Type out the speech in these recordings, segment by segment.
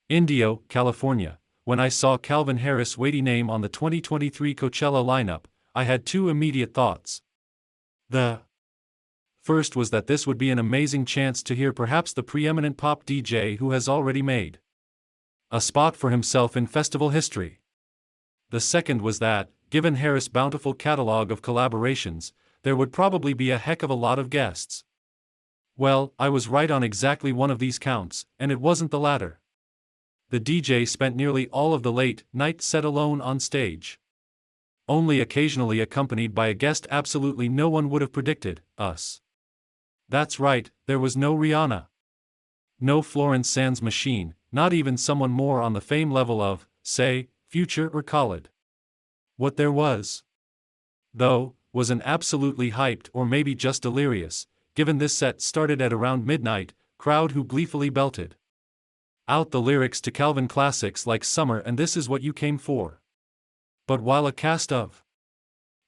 INDIO, California. When I saw Calvin Harris' weighty name on the 2023 Coachella lineup, I had two immediate thoughts. The first was that this would be an amazing chance to hear perhaps the preeminent pop DJ who has already made a spot for himself in festival history. The second was that, given Harris' bountiful catalog of collaborations, there would probably be a heck of a lot of guests. Well, I was right on exactly one of these counts, and it wasn't the latter. The DJ spent nearly all of the late-night set alone on stage. Only occasionally accompanied by a guest absolutely no one would have predicted, us. That's right, there was no Rihanna. No Florence Sands Machine, not even someone more on the fame level of, say, Future or Khalid. What there was, though, was an absolutely hyped or maybe just delirious, given this set started at around midnight, crowd who gleefully belted out the lyrics to Calvin classics like Summer and This Is What You Came For. But while a cast of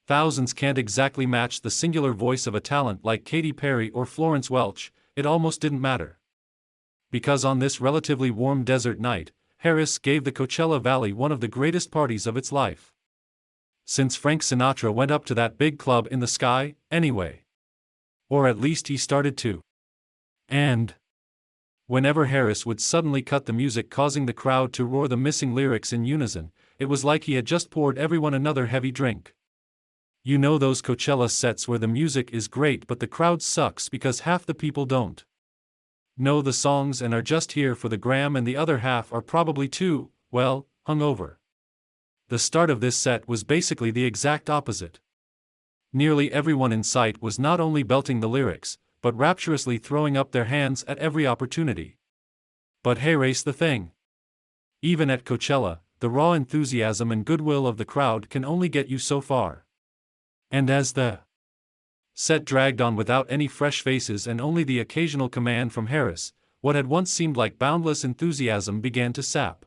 thousands can't exactly match the singular voice of a talent like Katy Perry or Florence Welch, it almost didn't matter. Because on this relatively warm desert night, Harris gave the Coachella Valley one of the greatest parties of its life. Since Frank Sinatra went up to that big club in the sky, anyway. Or at least he started to. And whenever Harris would suddenly cut the music, causing the crowd to roar the missing lyrics in unison, it was like he had just poured everyone another heavy drink. You know those Coachella sets where the music is great but the crowd sucks because half the people don't know the songs and are just here for the gram and the other half are probably too, well, hungover. The start of this set was basically the exact opposite. Nearly everyone in sight was not only belting the lyrics, but rapturously throwing up their hands at every opportunity. But here's the thing. Even at Coachella, the raw enthusiasm and goodwill of the crowd can only get you so far. And as the set dragged on without any fresh faces and only the occasional command from Harris, what had once seemed like boundless enthusiasm began to sap.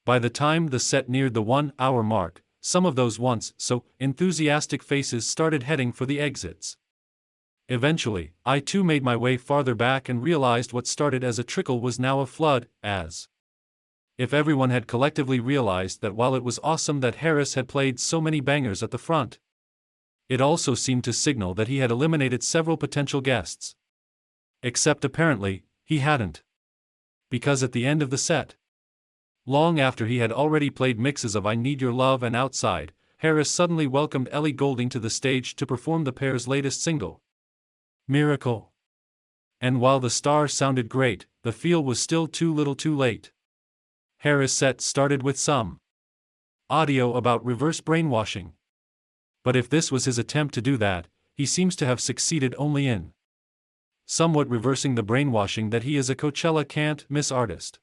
By the time the set neared the 1-hour mark, some of those once so enthusiastic faces started heading for the exits. Eventually, I too made my way farther back and realized what started as a trickle was now a flood, as if everyone had collectively realized that while it was awesome that Harris had played so many bangers at the front, it also seemed to signal that he had eliminated several potential guests. Except apparently, he hadn't. Because at the end of the set, long after he had already played mixes of I Need Your Love and Outside, Harris suddenly welcomed Ellie Goulding to the stage to perform the pair's latest single, Miracle. And while the star sounded great, the feel was still too little too late. Harris' set started with some audio about reverse brainwashing. But if this was his attempt to do that, he seems to have succeeded only in somewhat reversing the brainwashing that he is a Coachella can't-miss artist.